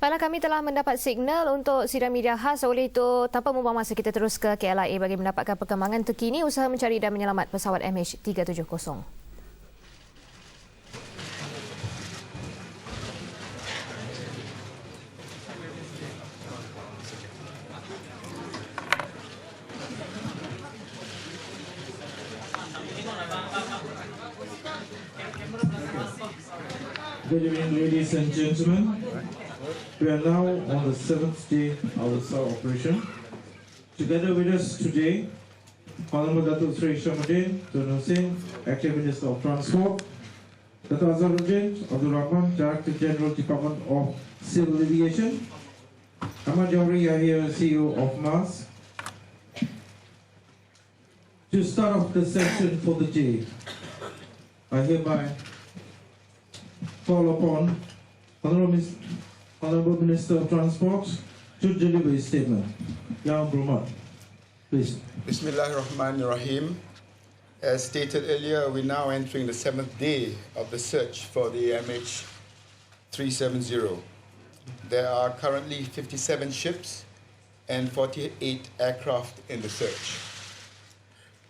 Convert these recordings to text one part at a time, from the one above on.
Baiklah, kami telah mendapat signal untuk sidang media khas. Oleh itu, tanpa membuang masa, kita terus ke KLIA bagi mendapatkan perkembangan terkini usaha mencari dan menyelamat pesawat MH370. Good evening, ladies and gentlemen. We are now on the 7th day of our operation. Together with us today, Honorable Datuk Sri Shamuddin Tun Hussein, Acting Minister of Transport, Datuk Azharuddin Abdul Rahman, Director General Department of Civil Aviation, Ahmad Johri Yahya, CEO of MAS. To start off the session for the day, I hereby call upon Honorable Minister of Transport to deliver his statement. Yang Brumat, please. Bismillahirrahmanirrahim. As stated earlier, we're now entering the 7th day of the search for the MH370. There are currently 57 ships and 48 aircraft in the search.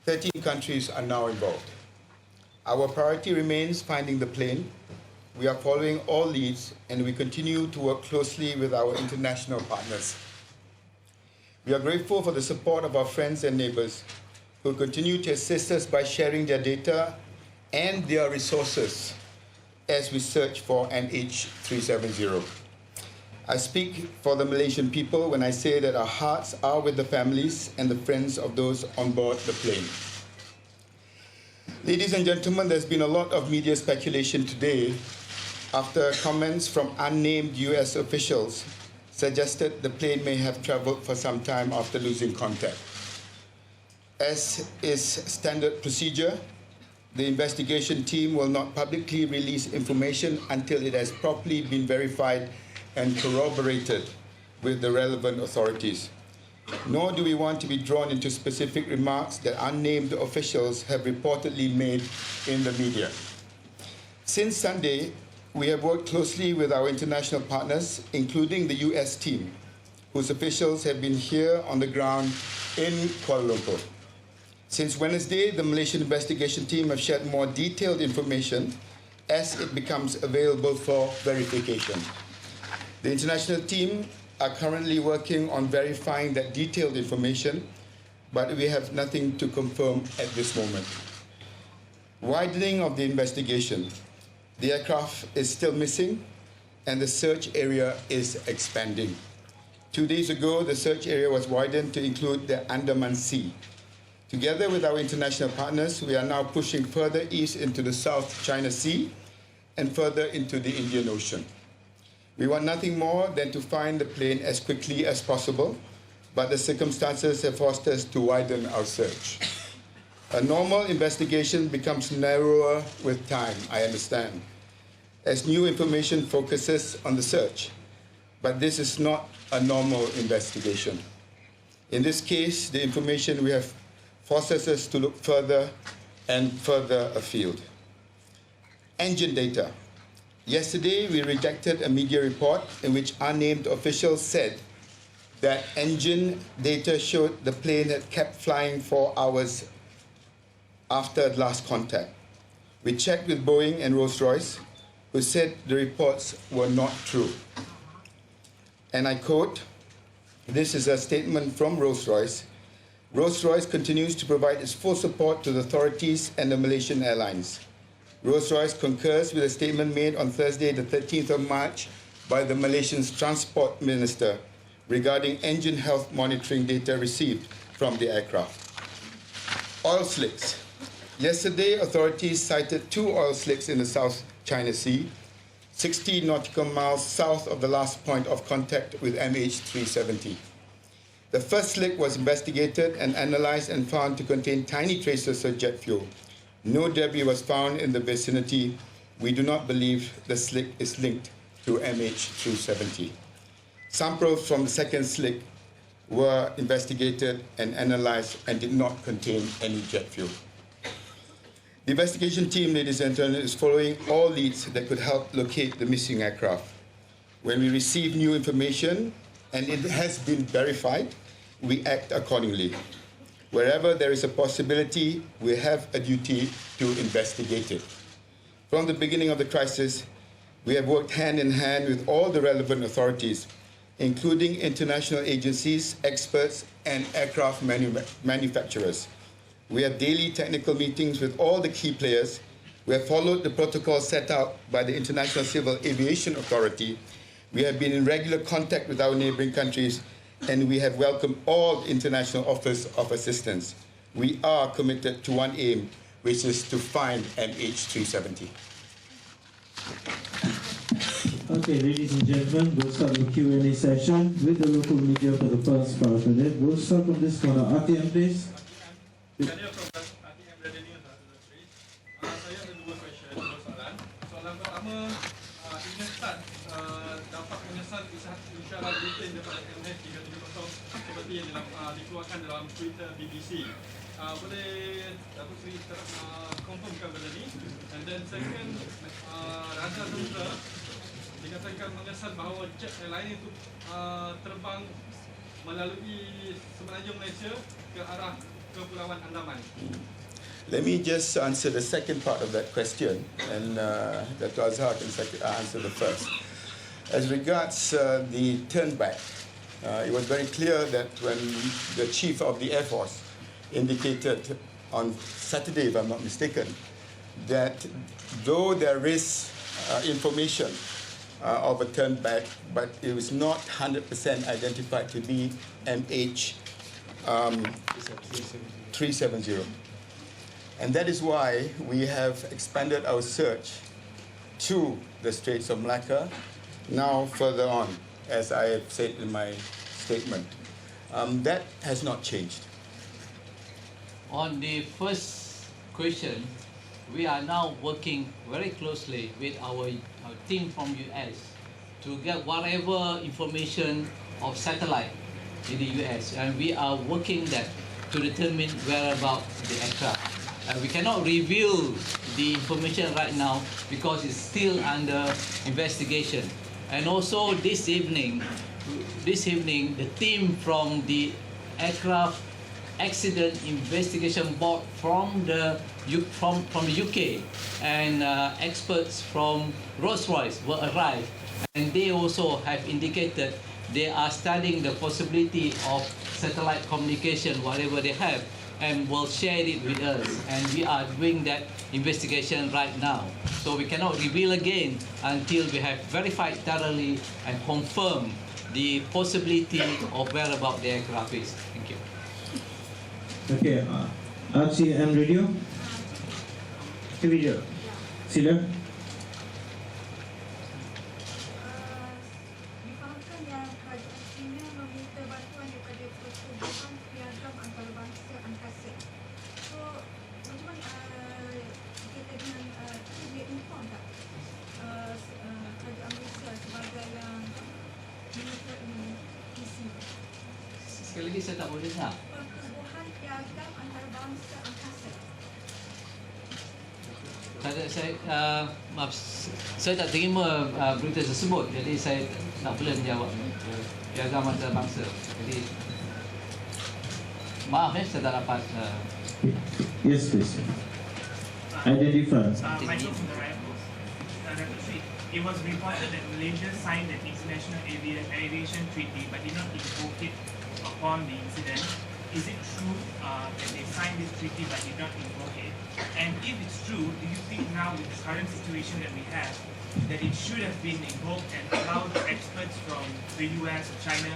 13 countries are now involved. Our priority remains finding the plane. We are following all leads and we continue to work closely with our international partners. We are grateful for the support of our friends and neighbors who continue to assist us by sharing their data and their resources as we search for MH370. I speak for the Malaysian people when I say that our hearts are with the families and the friends of those on board the plane. Ladies and gentlemen, there's been a lot of media speculation today after comments from unnamed US officials suggested the plane may have traveled for some time after losing contact. As is standard procedure, the investigation team will not publicly release information until it has properly been verified and corroborated with the relevant authorities. Nor do we want to be drawn into specific remarks that unnamed officials have reportedly made in the media. Since Sunday, we have worked closely with our international partners, including the US team, whose officials have been here on the ground in Kuala Lumpur. Since Wednesday, the Malaysian investigation team have shared more detailed information as it becomes available for verification. The international team are currently working on verifying that detailed information, but we have nothing to confirm at this moment. Widening of the investigation. The aircraft is still missing and the search area is expanding. 2 days ago, the search area was widened to include the Andaman Sea. Together with our international partners, we are now pushing further east into the South China Sea and further into the Indian Ocean. We want nothing more than to find the plane as quickly as possible, but the circumstances have forced us to widen our search. A normal investigation becomes narrower with time, I understand, as new information focuses on the search. But this is not a normal investigation. In this case, the information we have forces us to look further and further afield. Engine data. Yesterday, we rejected a media report in which unnamed officials said that engine data showed the plane had kept flying for hours after last contact. We checked with Boeing and Rolls-Royce, who said the reports were not true. And I quote, this is a statement from Rolls-Royce. Rolls-Royce continues to provide its full support to the authorities and the Malaysian Airlines. Rolls-Royce concurs with a statement made on Thursday, the 13th of March, by the Malaysian Transport Minister regarding engine health monitoring data received from the aircraft. Oil slicks. Yesterday, authorities cited 2 oil slicks in the South China Sea, 60 nautical miles south of the last point of contact with MH370. The first slick was investigated and analyzed and found to contain tiny traces of jet fuel. No debris was found in the vicinity. We do not believe the slick is linked to MH370. Samples from the second slick were investigated and analyzed and did not contain any jet fuel. The investigation team, ladies and gentlemen, is following all leads that could help locate the missing aircraft. When we receive new information and it has been verified, we act accordingly. Wherever there is a possibility, we have a duty to investigate it. From the beginning of the crisis, we have worked hand in hand with all the relevant authorities, including international agencies, experts, and aircraft manufacturers. We have daily technical meetings with all the key players. We have followed the protocol set out by the International Civil Aviation Authority. We have been in regular contact with our neighboring countries, and we have welcomed all international offers of assistance. We are committed to one aim, which is to find MH370. Okay, ladies and gentlemen, we'll start the Q&A session with the local media for the first part of it. We'll start from this corner. RTM, please. Saya ada dua soalan. Soalan pertama, ingatan dapat mengesan isyarat bulletin daripada MH370 seperti yang dikeluarkan dalam Twitter BBC. Boleh Datuk Seri confirmkan benda ni? And then second, Raja Tentera dikatakan mengesan bahawa jet airline itu terbang melalui semenanjung Malaysia ke arah Kepulauan Andaman. Let me just answer the second part of that question, and Dr. Azhar can answer the first. As regards the turn back, it was very clear that when the Chief of the Air Force indicated on Saturday, if I'm not mistaken, that though there is information of a turn back, but it was not 100% identified to be MH370. And that is why we have expanded our search to the Straits of Malacca, now further on, as I have said in my statement. That has not changed. On the first question, we are now working very closely with our team from US to get whatever information of satellite in the US, and we are working that to determine whereabouts the aircraft. We cannot reveal the information right now because it's still under investigation. And also this evening, the team from the Aircraft Accident Investigation Board from the UK and experts from Rolls-Royce will arrive, and they also have indicated they are studying the possibility of satellite communication, whatever they have, and will share it with us. And we are doing that investigation right now. So we cannot reveal again until we have verified thoroughly and confirmed the possibility of whereabouts the aircraft is. Thank you. Okay, RCM Radio. TV. Sidang. Difahamkan yang kerajaan China meminta bantuan daripada Pertubuhan Piagam Antarabangsa Angkasa. So, macam mana kita dengan dia inform tak kerajaan Malaysia sebagai yang minister isi? Sekali lagi saya tak boleh dengar. Pertubuhan Piagam Antarabangsa Angkasa. Maaf, saya tak terima berita tersebut, jadi saya tak boleh menjawab piagam antarabangsa. Jadi maaf saya tak dapat. Yes, please. Identify. Michael from the Rifles. It was reported that Malaysia signed an international aviation treaty but did not invoke it upon the incident. Is it true that they signed this treaty but did not invoke it? And if it's true, do you think now with the current situation that we have, that it should have been invoked and allowed experts from the US or China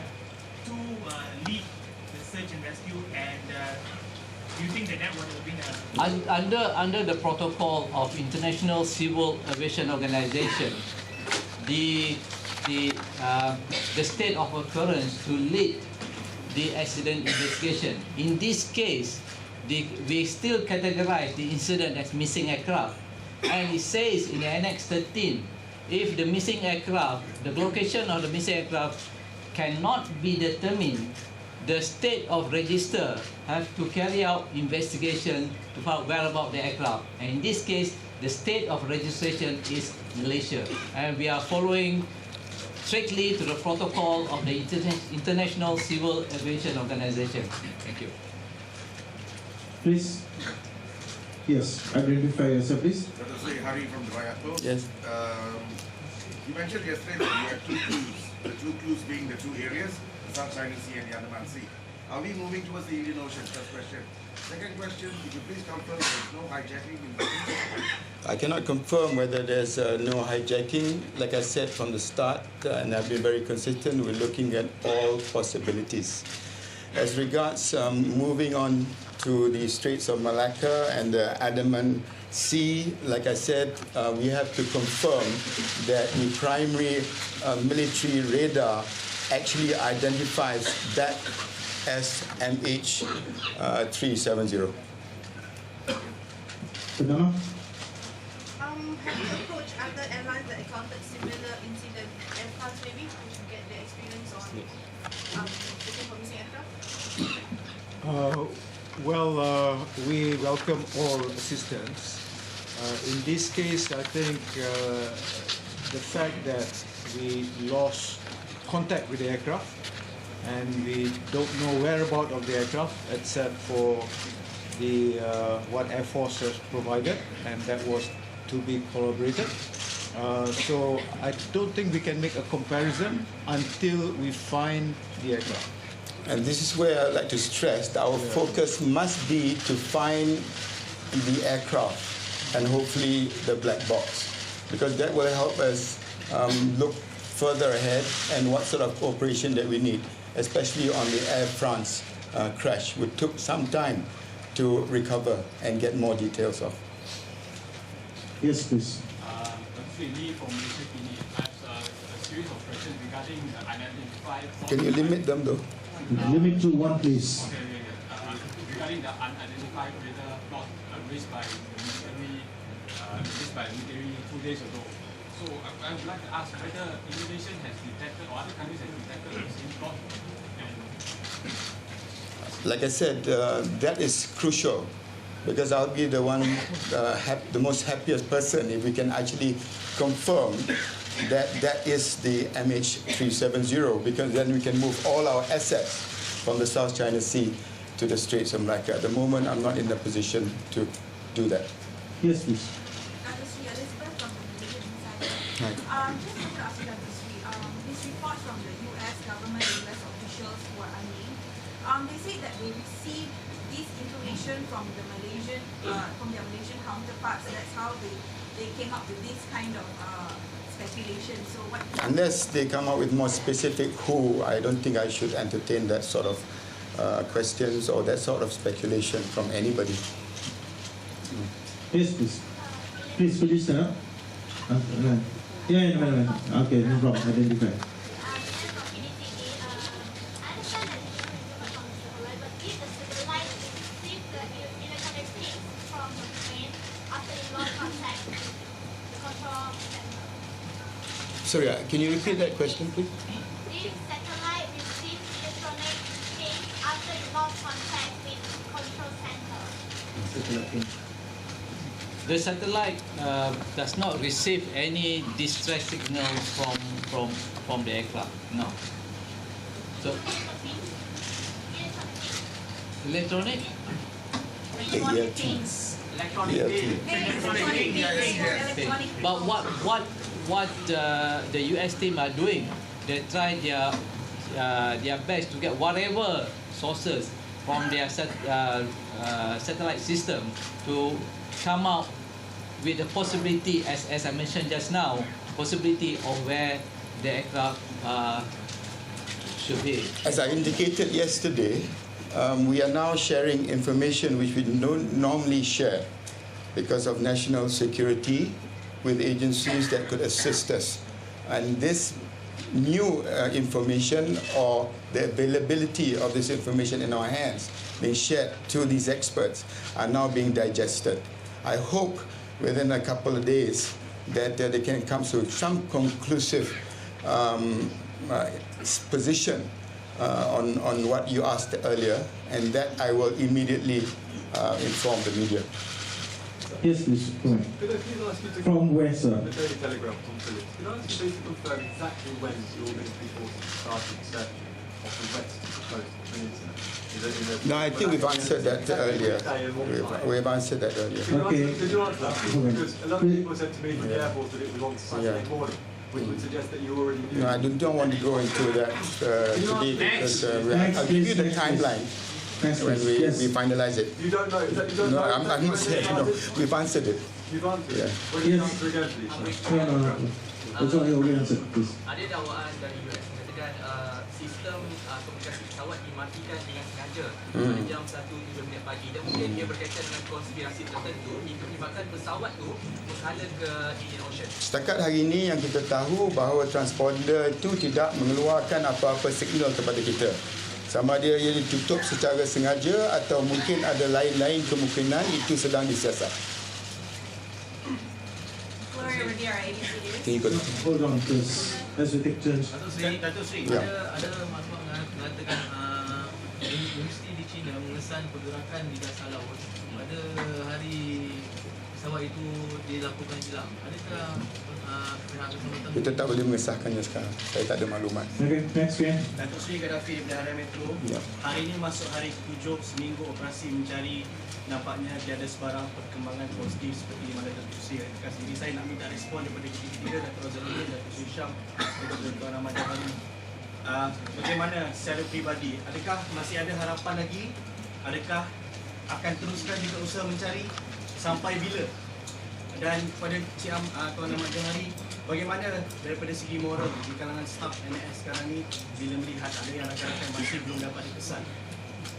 to lead the search and rescue? And do you think that that would have been Under the protocol of International Civil Aviation Organization, the state of occurrence to lead the accident investigation. In this case, we still categorize the incident as missing aircraft, and it says in the Annex 13, if the missing aircraft, the location of the missing aircraft cannot be determined, the state of register have to carry out investigation to find out whereabouts the aircraft. And in this case, the state of registration is Malaysia, and we are following strictly to the protocol of the International Civil Aviation Organization. Thank you. Please. Yes, identify yourself, please. Dr. Hari from the Rayato. Yes. You mentioned yesterday that you had two clues. The two clues being the two areas, the South China Sea and the Andaman Sea. Are we moving towards the Indian Ocean? First question. Second question, could you please confirm there's no hijacking in the sea? I cannot confirm whether there's no hijacking. Like I said from the start, and I've been very consistent, we're looking at all possibilities. As regards moving on to the Straits of Malacca and the Andaman Sea, like I said, we have to confirm that the primary military radar actually identifies that as MH370. Purnama? Have you approached other airlines that encountered similar incident aircraft maybe to get their experience on looking for missing aircraft? We welcome all assistance. In this case, I think the fact that we lost contact with the aircraft and we don't know whereabouts of the aircraft except for the what Air Force has provided, and that was to be corroborated. So I don't think we can make a comparison until we find the aircraft. And this is where I'd like to stress that our focus must be to find the aircraft and hopefully the black box, because that will help us look further ahead and what sort of cooperation that we need, especially on the Air France crash, which took some time to recover and get more details of. Yes, please. Dr. Lee from Malaysia Kini, I have a series of questions regarding the unidentified. Can you limit them though? Limit to one, please. Regarding the unidentified radar plot raised by the military 2 days ago. So I would like to ask whether Indonesia has detected or other countries have detected the same plot. Like I said, that is crucial, because I'll be the one, the most happiest person if we can actually confirm that that is the MH370, because then we can move all our assets from the South China Sea to the Straits of Malacca. At the moment, I'm not in the position to do that. Yes, please. Just want to ask you, Dr. Sri, this report from the US government and US officials who are unnamed, they say that they received this information from the Malaysian, from their Malaysian counterparts. That's how they came up with this kind of speculation. So what? Unless they come up with more specific who, I don't think I should entertain that sort of questions or that sort of speculation from anybody. Yes, please. Please, could you stand up? Yeah, okay, no problem. Identify. Sorry, can you repeat that question, please? This satellite received electronic pings after it lost contact with control center. The satellite does not receive any distress signal from the aircraft. No. So electronic. Electronic pings. But what the US team are doing, they try their best to get whatever sources from their satellite system to come out with the possibility, as I mentioned just now, possibility of where the aircraft should be. As I indicated yesterday, we are now sharing information which we don't normally share because of national security with agencies that could assist us. And this new information or the availability of this information in our hands being shared to these experts are now being digested. I hope within a couple of days that they can come to some conclusive position on what you asked earlier, and that I will immediately inform the media. Yes, please. Go ahead. Could I please ask you to From where, sir? the Daily Telegraph from Phillips. Could I ask you to confirm exactly when your military forces started searching off the west coast of the peninsula? Is it in the No, I think we've answered that earlier. We've answered that earlier. Okay. Could you answer that? Okay. Because a lot of people said to me from the airport that it was on Saturday Yeah. morning, which would suggest that you already knew. No, I don't want to go into that today because I'll give you the timeline when we finalize it. You don't know. You don't No, know. I'm not saying no. We've answered it. You've answered. Yeah. When you Yes. answer again, please. No. That's all you already answered, please. Ada dakwaan dari US mengatakan sistem komunikasi pesawat dimatikan dengan sengaja pada jam 1.30 pagi dan mungkin dia berkaitan dengan konspirasi tertentu hingga menyebabkan pesawat tu menghala ke Indian Ocean. Setakat hari ini yang kita tahu bahawa transponder itu tidak mengeluarkan apa-apa signal kepada kita. Sama ada ia ditutup secara sengaja atau mungkin ada lain-lain kemungkinan, itu sedang disiasat. Hold on, please. As we take turns. Datuk Seri, Ya. ada maklumat mengatakan universiti di China mengesan pergerakan di dasar laut pada hari pesawat itu dilakukan hilang. Adakah pihak bersangkutan? Kita tak boleh mengesahkannya sekarang. Saya tak ada maklumat. Okay, next one. Datuk Seri Gaddafi Bendahara Metro. Ya. Hari ini masuk hari ke-7 seminggu operasi mencari. Nampaknya tiada sebarang perkembangan positif seperti di mana Datuk Seri katakan sendiri. Saya nak minta respon daripada ketiga-tiga, Datuk Razaludin, Datuk Seri Syam dan Tuan Ahmad Dahani. Bagaimana secara peribadi? Adakah masih ada harapan lagi? Adakah akan teruskan juga usaha mencari sampai bila? Dan kepada Tuan Ahmad Dahani, bagaimana daripada segi moral di kalangan staf NS sekarang ni bila melihat ada yang rakan-rakan masih belum dapat dikesan?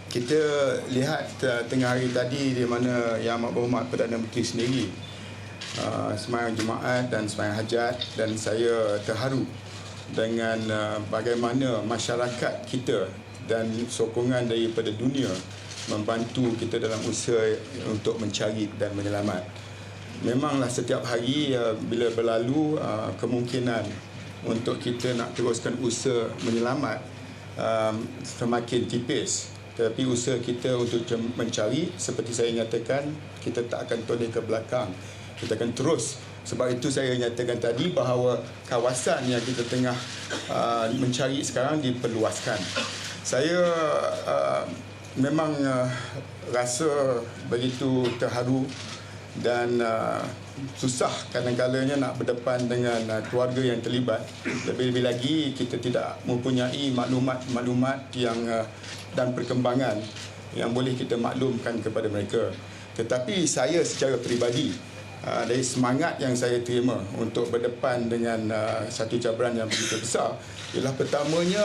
Kita lihat tengah hari tadi di mana Yang Amat Berhormat Perdana Menteri sendiri sembahyang Jumaat dan sembahyang Hajat, dan saya terharu dengan bagaimana masyarakat kita dan sokongan daripada dunia membantu kita dalam usaha untuk mencari dan menyelamat. Memanglah setiap hari bila berlalu kemungkinan untuk kita nak teruskan usaha menyelamat semakin tipis. Tapi usaha kita untuk mencari, seperti saya nyatakan, kita tak akan toleh ke belakang. Kita akan terus. Sebab itu saya nyatakan tadi bahawa kawasan yang kita tengah mencari sekarang diperluaskan. Saya memang rasa begitu terharu dan susah kadang-kadangnya nak berdepan dengan keluarga yang terlibat. Lebih-lebih lagi kita tidak mempunyai maklumat-maklumat yang dan perkembangan yang boleh kita maklumkan kepada mereka. Tetapi saya secara peribadi dari semangat yang saya terima untuk berdepan dengan satu cabaran yang begitu besar ialah pertamanya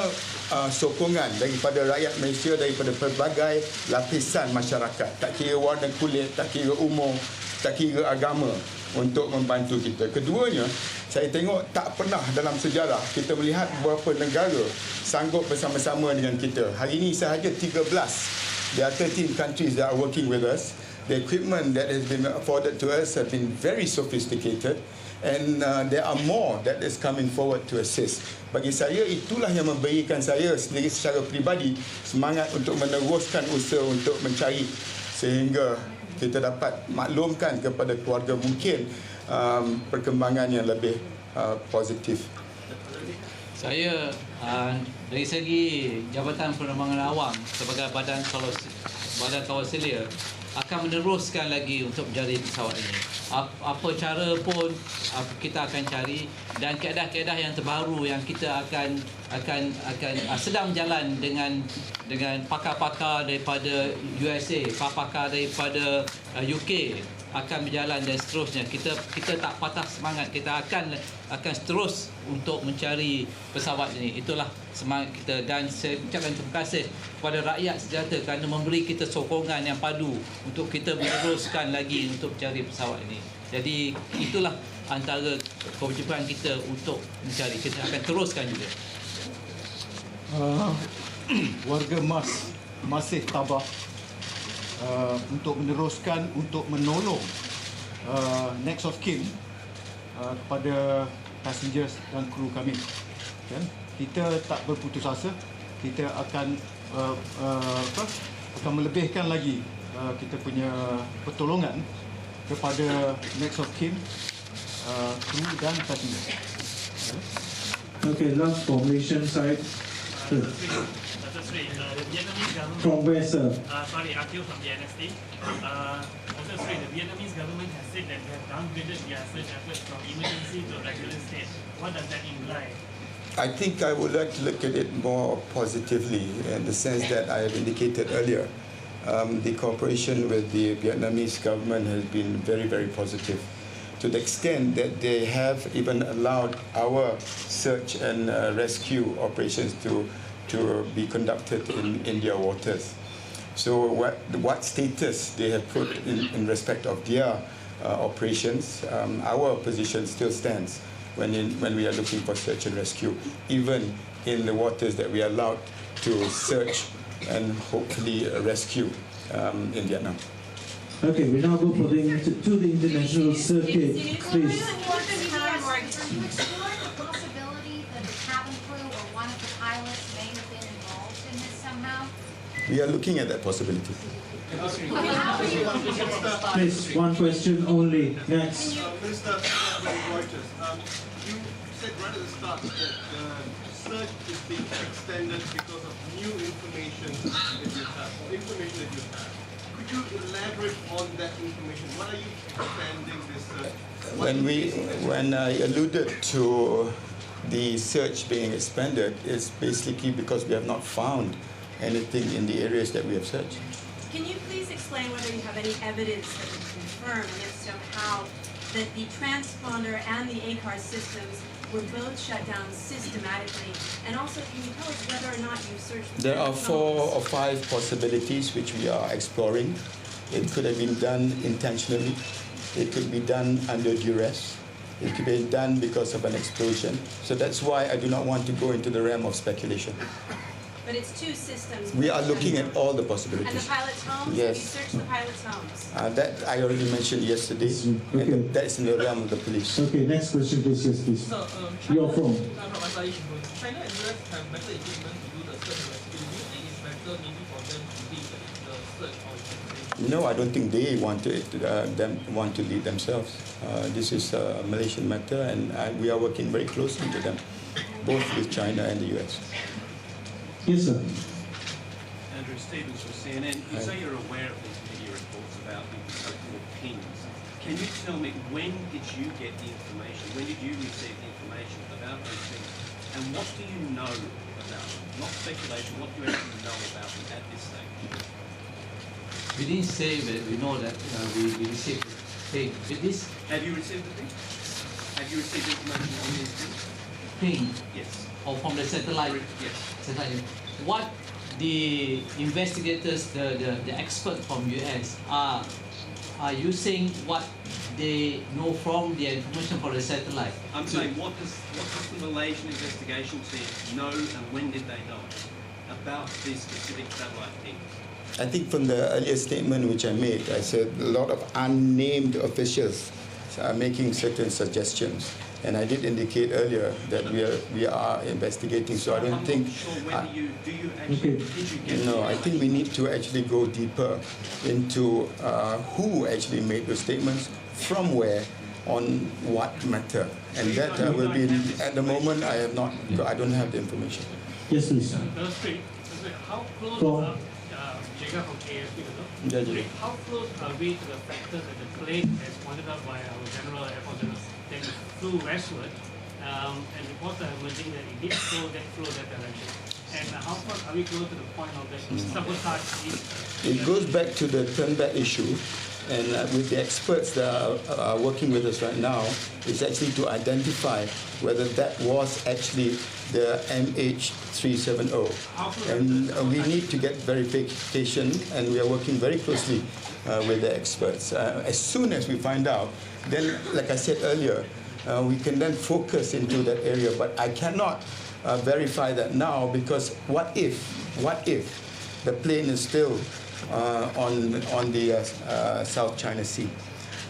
sokongan daripada rakyat Malaysia, daripada pelbagai lapisan masyarakat, tak kira warna kulit, tak kira umur, tak kira agama, untuk membantu kita. Keduanya, saya tengok tak pernah dalam sejarah kita melihat beberapa negara sanggup bersama-sama dengan kita. Hari ini sahaja 13. There are 13 countries that are working with us. The equipment that has been afforded to us have been very sophisticated, and there are more that is coming forward to assist. Bagi saya, itulah yang memberikan saya sendiri secara peribadi semangat untuk meneruskan usaha untuk mencari sehingga kita dapat maklumkan kepada keluarga mungkin perkembangan yang lebih positif. Saya dari segi Jabatan Penerbangan Awam sebagai badan kawal selia akan meneruskan lagi untuk mencari pesawat ini. Apa cara pun kita akan cari, dan kaedah-kaedah yang terbaru yang kita akan sedang berjalan dengan pakar-pakar daripada USA, pakar daripada UK akan berjalan dan seterusnya. Kita tak patah semangat, kita akan terus untuk mencari pesawat ini. Itulah semangat kita, dan saya ucapkan terima kasih kepada rakyat sejahtera kerana memberi kita sokongan yang padu untuk kita meneruskan lagi untuk mencari pesawat ini. Jadi itulah antara kewajipan kita untuk mencari. Kita akan teruskan juga. Warga masih tabah untuk meneruskan, untuk menolong next of kin kepada passengers dan kru kami. Kita tak berputus asa. Kita akan melebihkan lagi kita punya pertolongan kepada next of kin, kru dan parti. Okay, last formation side. Dr. Sri, the Vietnamese government... From where, sir? Sorry, Akil from the NST. Dr. Sri, the Vietnamese government has said that they have downgraded their search efforts from emergency to regular state. What does that imply? I think I would like to look at it more positively in the sense that I have indicated earlier. The cooperation with the Vietnamese government has been very, very positive, to the extent that they have even allowed our search and rescue operations to be conducted in their waters. So what status they have put in respect of their operations, our position still stands when we are looking for search and rescue, even in the waters that we are allowed to search and hopefully rescue in Vietnam. Okay, we now go for the international circuit, please. Can you explore the possibility that the cabin crew or one of the pilots may have been involved in this somehow? We are looking at that possibility. Please, one question only. Next. Minister Reuters, you said right at the start that search is being extended because of new information that you have, or information that you have. Could you elaborate on that information? What are you expanding this search? When I alluded to the search being expanded, it's basically because we have not found anything in the areas that we have searched. Can you please explain whether you have any evidence that would confirm, and if so, how, that the transponder and the ACAR systems were both shut down systematically? And also, can you tell us whether or not you've searched the There are 4 or 5 possibilities which we are exploring. It could have been done intentionally. It could be done under duress. It could be done because of an explosion. So that's why I do not want to go into the realm of speculation. But it's 2 systems. We are looking at all the And possibilities. the pilots' homes? Yes. Have you searched the pilots' homes? That I already mentioned yesterday. Okay. And that's in the realm of the police. Okay, next question, please. Yes, please. You're from? China and US have better equipment to do the search and rescue. Do you think it's better maybe for them to lead the search or investigation? No, I don't think they want to lead themselves. This is a Malaysian matter, and we are working very closely with them, both with China and the US. Yes, sir. Andrew Stevens from CNN. You say you're aware of these media reports about the so-called pings. Can you tell me, when did you get the information? When did you receive the information about those things? And what do you know about them? Not speculation, what do you actually know about them at this stage? We didn't say that we know that we received the ping. With this Have you received the ping? Have you received information on these things? ping, Yes. or from the satellite, Yes. what the investigators, the experts from US are using what they know from the information from the satellite. I'm saying, what does the Malaysian investigation team know, and when did they know about these specific satellite pings? I think from the earlier statement which I made, I said a lot of unnamed officials are making certain suggestions. And I did indicate earlier that we are investigating, so I don't think. No, I think we need to actually go deeper into who actually made those statements, from where, on what matter, and that will be. At the moment, I don't have the information. Yes, please. How close From? Jaga from KSP, Yeah. how close are we to the factors that the plane, as pointed out by our General Air Force General, that it flew westward, and reports are emerging that it did flow that direction. And how far are we close to the point of that sabotage? It goes back to the turn back issue, and with the experts that are working with us right now, it's actually to identify whether that was actually the MH370. And we need to get verification, and we are working very closely with the experts. As soon as we find out, then, like I said earlier, we can then focus into that area. But I cannot verify that now, because what if the plane is still on the South China Sea?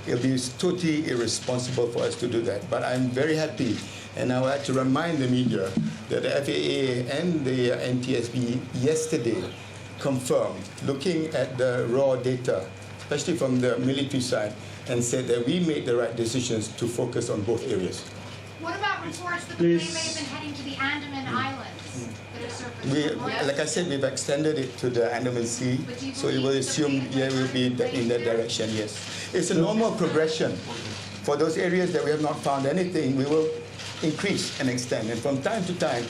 It'll be totally irresponsible for us to do that. But I'm very happy, and I would like to remind the media that the FAA and the NTSB yesterday confirmed, looking at the raw data, especially from the military side, and said that we made the right decisions to focus on both areas. What about reports that the plane may have been heading to the Andaman Islands that have surfaced? Like I said, we've extended it to the Andaman Sea, so it will assume, it will be in that direction, yes. It's a normal progression. For those areas that we have not found anything, we will increase and extend. And from time to time,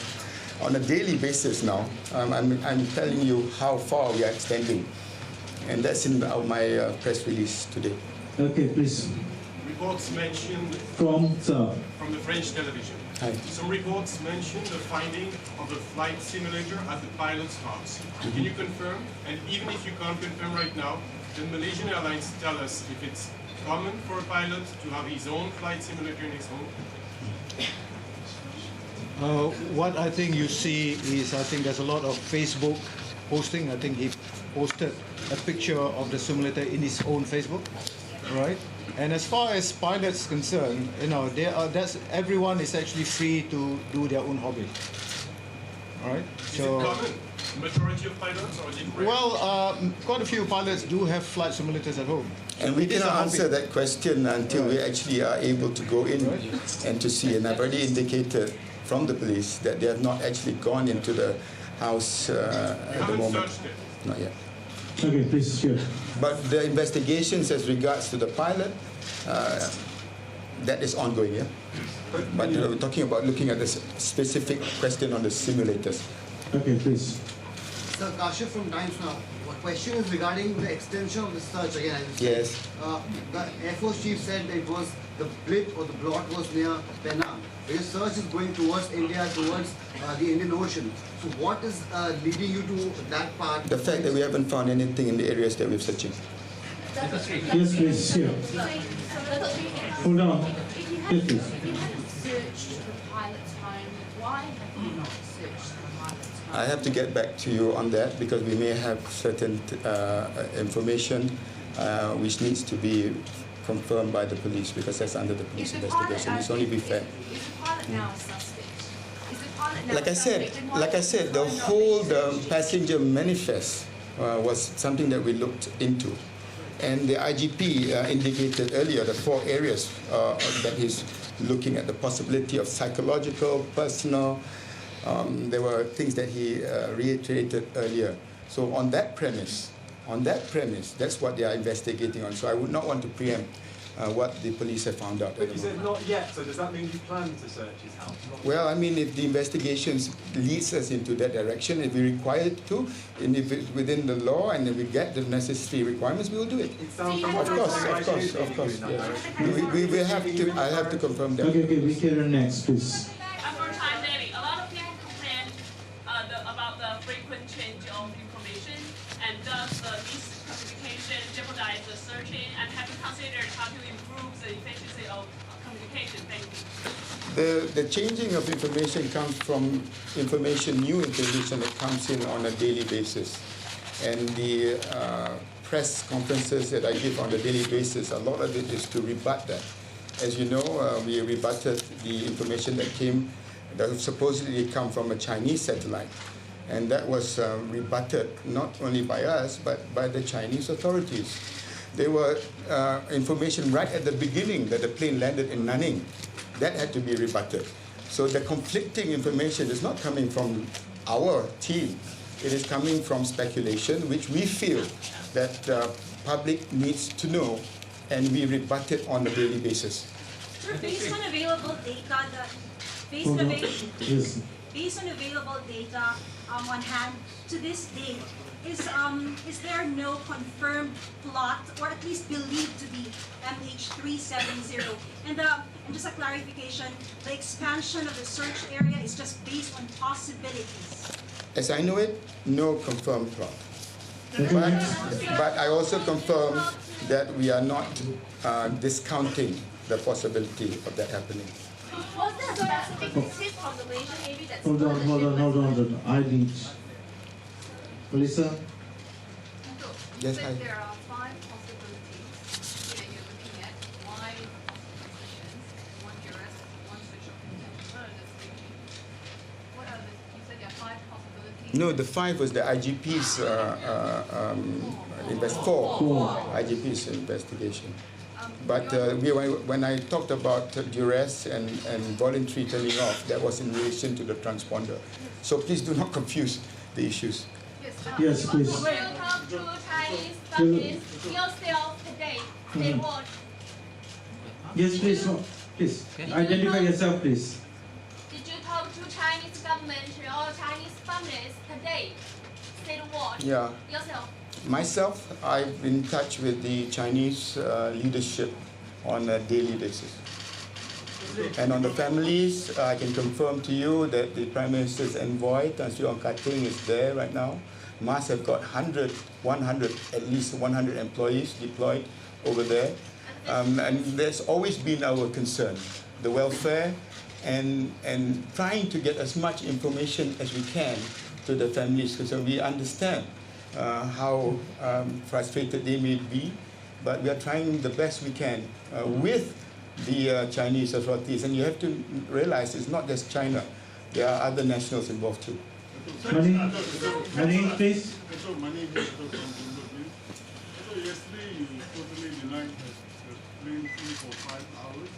on a daily basis now, I'm telling you how far we are extending. And that's in my press release today. Okay, please. Reports mentioned From the French television. Hi. Some reports mentioned the finding of the flight simulator at the pilot's house. Can you confirm? And even if you can't confirm right now, then Malaysian Airlines tell us if it's common for a pilot to have his own flight simulator in his home. What I think you see is, I think there's a lot of Facebook posting. I think he posted a picture of the simulator in his own Facebook, right? And as far as pilots concerned, everyone is actually free to do their own hobby, all right? Is it common? Majority of pilots, or is it rare? Well, quite a few pilots do have flight simulators at home. And we cannot answer that question until we actually are able to go in and to see. And I've already indicated from the police that they have not actually gone into the house at the moment. Not yet. Okay, please, sure. But the investigations as regards to the pilot, that is ongoing, yeah? But we're talking about looking at the specific question on the simulators. Okay, please. Sir, Kashif from Times Now. My question is regarding the extension of the search again. As you Yes. said. The Air Force Chief said it was the blip or the blot was near Penang. The search is going towards India, towards the Indian Ocean. So what is leading you to that part? The fact that we haven't found anything in the areas that we're searching. Yes, please, here. Hold on. If you Yes, please. hadn't searched the pilot's home, why have you not searched the pilot's home? I have to get back to you on that because we may have certain information which needs to be confirmed by the police because that's under the police investigation. It's only be fair. Is the pilot now a suspect? Is the pilot now Like a suspect? And why I is said, the whole passenger manifest was something that we looked into. And the IGP indicated earlier the 4 areas that he's looking at, the possibility of psychological, personal. There were things that he reiterated earlier. So on that premise, that's what they are investigating on. So I would not want to preempt what the police have found out. But you said not yet, so does that mean you plan to search his house? Well, I mean, if the investigations leads us into that direction, if we require it to, and if it's within the law, and if we get the necessary requirements, we will do it. Of course, yes. We have to. I have to confirm that. Okay, we can next, please. A lot of people complain about the frequent change of information, and does the miscommunication jeopardize the searching, and have you considered how to improve the efficiency of communication? Thank you. The changing of information comes from new information that comes in on a daily basis. And the press conferences that I give on a daily basis, a lot of it is to rebut that. As you know, we rebutted the information that supposedly come from a Chinese satellite. And that was rebutted not only by us, but by the Chinese authorities. There were information right at the beginning that the plane landed in Nanning. That had to be rebutted. So the conflicting information is not coming from our team. It is coming from speculation, which we feel that the public needs to know, and we rebut it on a daily basis. Based on available data, based on available data on hand to this date, is there no confirmed plot, or at least believed to be MH370? And just a clarification, the expansion of the search area is just based on possibilities. As I know it, no confirmed plot. But I also confirm that we are not discounting the possibility of that happening. Was there a specific tip from the Malaysian Navy that's Hold on. I need. Melissa? Yes, hi. There are 5 possibilities that you're looking at, 5 positions, 1 arrest, 1 switch of contempt. What are the 3? What are the, you said there are 5 possibilities? No, the 5 was the IGP's 4 IGP's investigation. But when I talked about duress and voluntary turning off, that was in relation to the transponder. So please do not confuse the issues. Yes, please. You talk to Chinese families yourself today. Say what? Yes, please. Please identify yourself, please. Did you talk to Chinese government or Chinese families today? Say what? Yeah. Yourself. Myself, I've been in touch with the Chinese leadership on a daily basis. And on the families, I can confirm to you that the Prime Minister's envoy, Tan Sri Kating, is there right now. MAS have got 100, at least 100 employees deployed over there. And there's always been our concern, the welfare and trying to get as much information as we can to the families, because we understand how frustrated they may be, but we are trying the best we can with the Chinese authorities. And you have to realize it's not just China, there are other nationals involved too. Money, please. Yesterday you totally denied that the plane flew for 5 hours.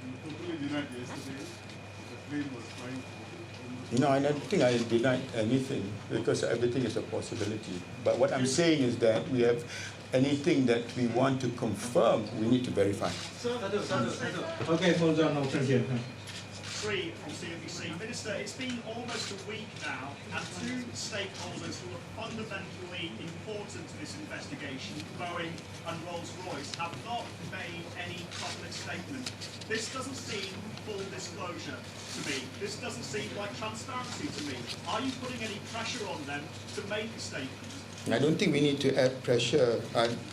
You totally denied yesterday the plane was flying for No, I don't think I denied anything, because everything is a possibility. But what I'm saying is that we have anything that we want to confirm, we need to verify. Okay, hold on over here. Three from CNBC. Minister, it's been almost a week now, and two stakeholders who are fundamentally important to this investigation, Boeing and Rolls-Royce, have not made any public statement. This doesn't seem full disclosure to me. This doesn't seem like transparency to me. Are you putting any pressure on them to make a statement? I don't think we need to add pressure,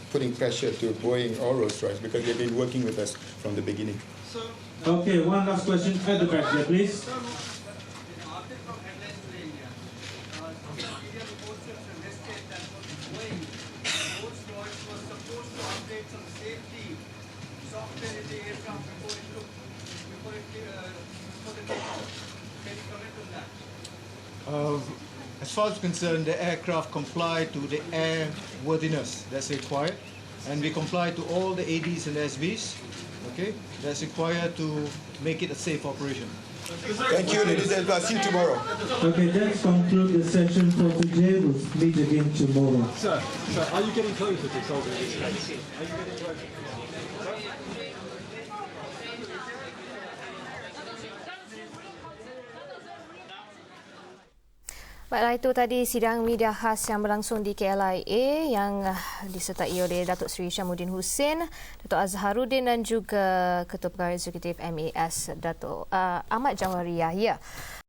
putting pressure to Boeing or Rolls-Royce, because they've been working with us from the beginning. Okay, one last question at the back there, please. As far as concerned, the aircraft comply to the airworthiness that's required, and we comply to all the ADs and SBs, okay, that's required to make it a safe operation. Thank you, ladies and gentlemen. See you tomorrow. Okay, let's conclude the session for today. We'll meet again tomorrow. Sir, are you getting closer to solving this case? Are you getting closer? Baiklah, itu tadi sidang media khas yang berlangsung di KLIA yang disertai oleh Datuk Seri Syamuddin Hussein, Datuk Azharuddin dan juga Ketua Pegawai Eksekutif MAS Datuk Ahmad Jawhari Yahya.